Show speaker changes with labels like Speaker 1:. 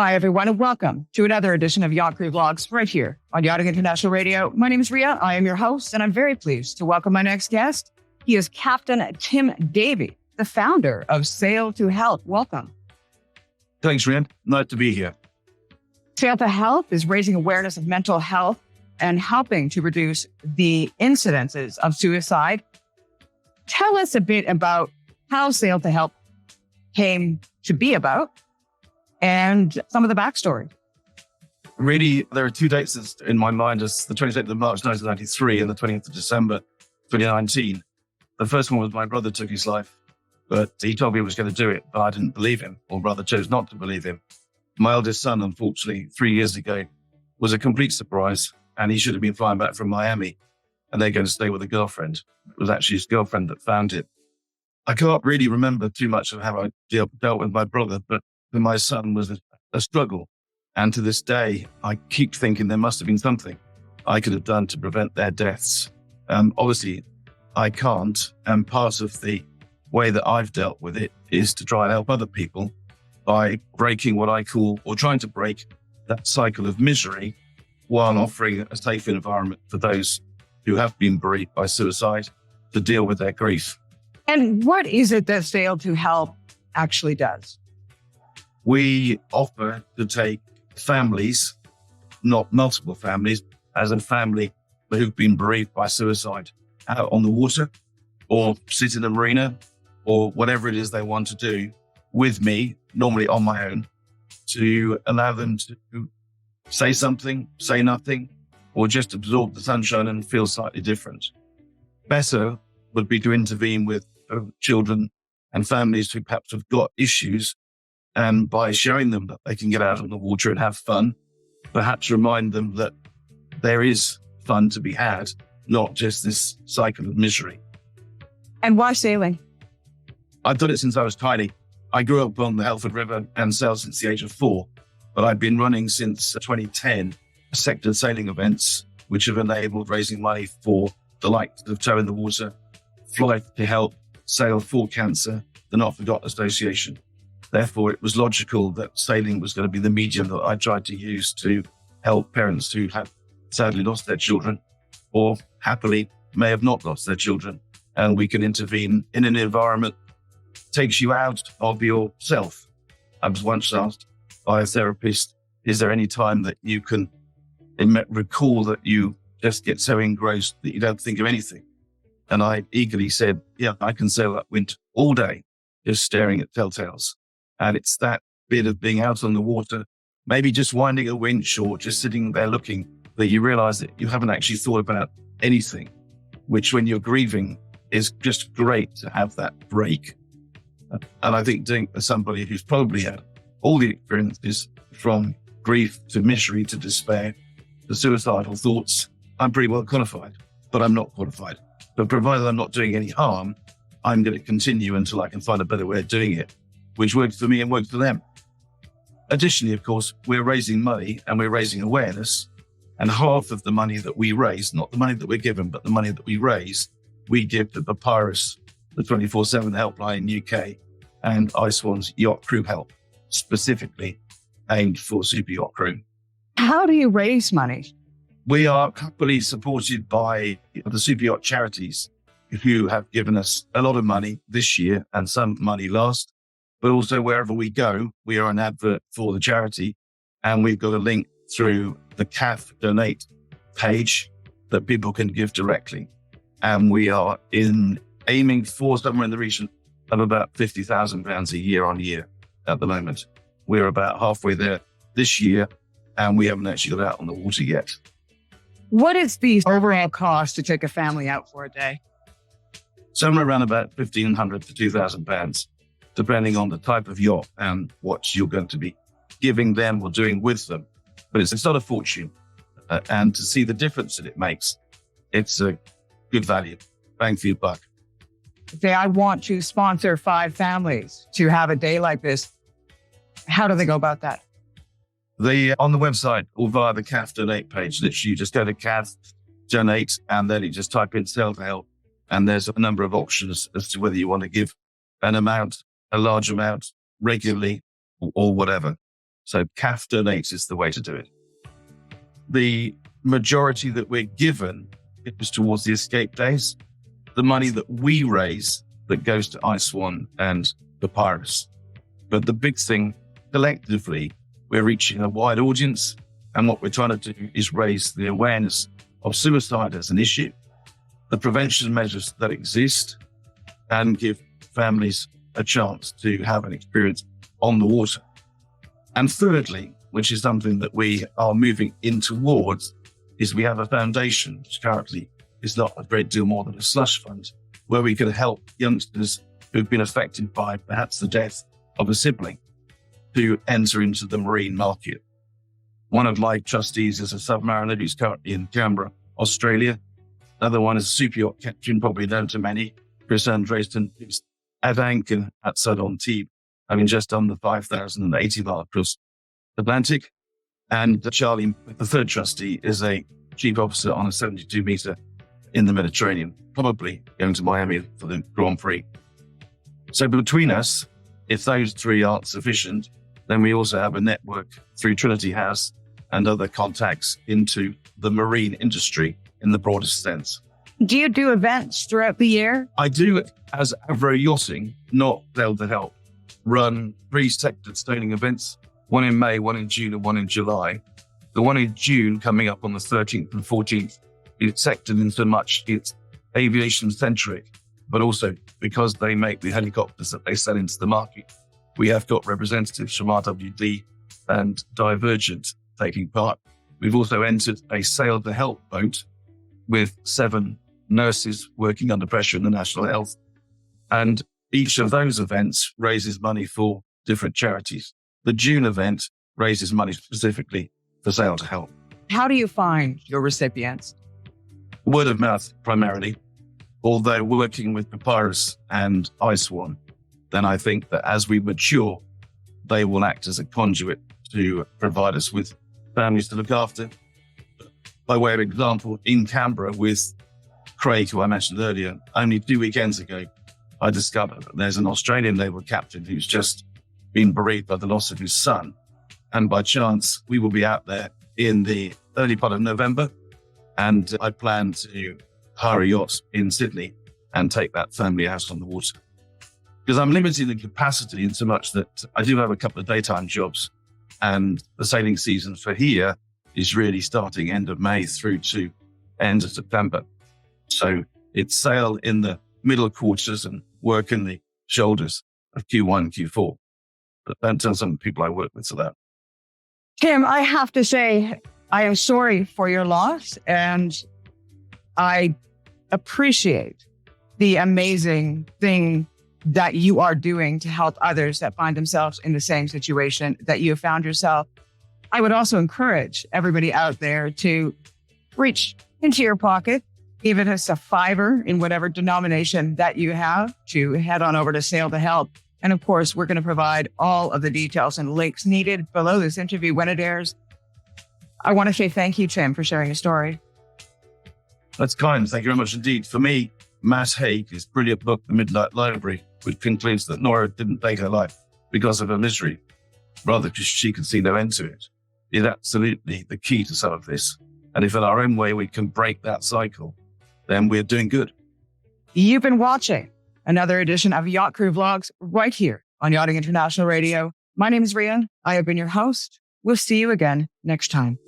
Speaker 1: Hi, everyone, and welcome to another edition of Yacht Crew Vlogs right here on Yachting International Radio. My name is Ria. I am your host, and I'm very pleased to welcome my next guest. He is Captain Tim Davies, the founder of SAIL2HELP. Welcome.
Speaker 2: Thanks, Ria. Nice to be here.
Speaker 1: SAIL2HELP is raising awareness of mental health and helping to reduce the incidences of suicide. Tell us a bit about how SAIL2HELP came to be about and some of the backstory.
Speaker 2: Really, there are two dates in my mind as the 28th of March, 1993 and the 20th of December, 2019. The first one was my brother took his life, but he told me he was going to do it, but I didn't believe him, or rather chose not to believe him. My eldest son, unfortunately, 3 years ago, was a complete surprise, and he should have been flying back from Miami, and they're going to stay with a girlfriend. It was actually his girlfriend that found it. I can't really remember too much of how I dealt with my brother, but for my son was a struggle. And to this day, I keep thinking there must have been something I could have done to prevent their deaths. Obviously, I can't. And part of the way that I've dealt with it is to try and help other people by breaking what I call, or trying to break that cycle of misery while offering a safe environment for those who have been bereaved by suicide to deal with their grief.
Speaker 1: And what is it that SAIL2HELP actually does?
Speaker 2: We offer to take families, not multiple families, as a family who've been bereaved by suicide, out on the water or sit in a marina or whatever it is they want to do with me, normally on my own, to allow them to say something, say nothing, or just absorb the sunshine and feel slightly different. Better would be to intervene with children and families who perhaps have got issues, and by showing them that they can get out on the water and have fun, perhaps remind them that there is fun to be had, not just this cycle of misery.
Speaker 1: And why sailing?
Speaker 2: I've done it since I was tiny. I grew up on the Helford River and sailed since the age of 4, but I've been running since 2010 sector sailing events, which have enabled raising money for the likes of Toe in the Water, SAIL2HELP, Sail for Cancer, the Not Forgotten Association. Therefore, it was logical that sailing was going to be the medium that I tried to use to help parents who have sadly lost their children, or happily may have not lost their children. And we can intervene in an environment that takes you out of yourself. I was once asked by a therapist, is there any time that you can recall that you just get so engrossed that you don't think of anything? And I eagerly said, yeah, I can sail upwind all day, just staring at telltales. And it's that bit of being out on the water, maybe just winding a winch or just sitting there looking, that you realize that you haven't actually thought about anything, which when you're grieving is just great to have that break. And I think doing for somebody who's probably had all the experiences from grief to misery to despair to suicidal thoughts, I'm pretty well qualified, but I'm not qualified. But provided I'm not doing any harm, I'm going to continue until I can find a better way of doing it, which works for me and works for them. Additionally, of course, we're raising money and we're raising awareness, and half of the money that we raise, not the money that we're given, but the money that we raise, we give to Papyrus, the 24/7 helpline in UK, and Iceone's Yacht Crew Help, specifically aimed for super yacht crew.
Speaker 1: How do you raise money?
Speaker 2: We are happily supported by the super yacht charities who have given us a lot of money this year and some money last. But also wherever we go, we are an advert for the charity, and we've got a link through the CAF donate page that people can give directly. And we are aiming for somewhere in the region of about £50,000 a year on year at the moment. We're about halfway there this year, and we haven't actually got out on the water yet.
Speaker 1: What is the overall cost to take a family out for a day?
Speaker 2: Somewhere around about £1,500 to £2,000. Depending on the type of yacht and what you're going to be giving them or doing with them. But it's not a fortune. And to see the difference that it makes, it's a good value. Bang for your buck.
Speaker 1: Say, I want to sponsor 5 families to have a day like this. How do they go about that?
Speaker 2: On the website or via the CAF donate page, literally you just go to CAF donate and then you just type in SAIL2HELP. And there's a number of options as to whether you want to give an amount, a large amount, regularly, or whatever. So CAF donates is the way to do it. The majority that we're given is towards the escape days. The money that we raise that goes to I-Swan and Papyrus. But the big thing, collectively, we're reaching a wide audience. And what we're trying to do is raise the awareness of suicide as an issue, the prevention measures that exist, and give families a chance to have an experience on the water. And thirdly, which is something that we are moving in towards, is we have a foundation, which currently is not a great deal more than a slush fund, where we can help youngsters who've been affected by perhaps the death of a sibling to enter into the marine market. One of my trustees is a submariner who's currently in Canberra, Australia. Another one is a super yacht captain, probably known to many, Chris Andresen, who's at anchor at Sud-on-Tebe, having just done the 5,080 mile across Atlantic. And Charlie, the third trustee, is a chief officer on a 72 meter in the Mediterranean, probably going to Miami for the Grand Prix. So between us, if those three aren't sufficient, then we also have a network through Trinity House and other contacts into the marine industry in the broadest sense.
Speaker 1: Do you do events throughout the year?
Speaker 2: I do, as Avro Yachting, not SAIL2HELP, run 3 sectored sailing events, one in May, one in June, and one in July. The one in June, coming up on the 13th and 14th, is sectored in so much it's aviation-centric, but also because they make the helicopters that they sell into the market. We have got representatives from RWD and Divergent taking part. We've also entered a SAIL2HELP boat with 7 nurses working under pressure in the National Health. And each of those events raises money for different charities. The June event raises money specifically for SAIL2HELP.
Speaker 1: How do you find your recipients?
Speaker 2: Word of mouth primarily, although working with Papyrus and I-Swan, then I think that as we mature, they will act as a conduit to provide us with families to look after. By way of example, in Canberra with Craig, who I mentioned earlier, only 2 weekends ago, I discovered that there's an Australian naval captain who's just been bereaved by the loss of his son. And by chance, we will be out there in the early part of November. And I plan to hire a yacht in Sydney and take that family out on the water. Because I'm limited in capacity in so much that I do have a couple of daytime jobs, and the sailing season for here is really starting end of May through to end of September. So it's sail in the middle quarters and work in the shoulders of Q1, Q4. But don't tell some people I work with to that.
Speaker 1: Tim, I have to say, I am sorry for your loss, and I appreciate the amazing thing that you are doing to help others that find themselves in the same situation that you have found yourself. I would also encourage everybody out there to reach into your pocket, even if it's a $5 in whatever denomination that you have, to head on over to SAIL2HELP. And of course, we're going to provide all of the details and links needed below this interview when it airs. I want to say thank you, Tim, for sharing your story.
Speaker 2: That's kind. Thank you very much indeed. For me, Matt Haig's brilliant book, The Midnight Library, which concludes that Nora didn't take her life because of her misery, rather because she could see no end to it, is absolutely the key to some of this. And if in our own way we can break that cycle, then we're doing good.
Speaker 1: You've been watching another edition of Yacht Crew Vlogs right here on Yachting International Radio. My name is Rian. I have been your host. We'll see you again next time.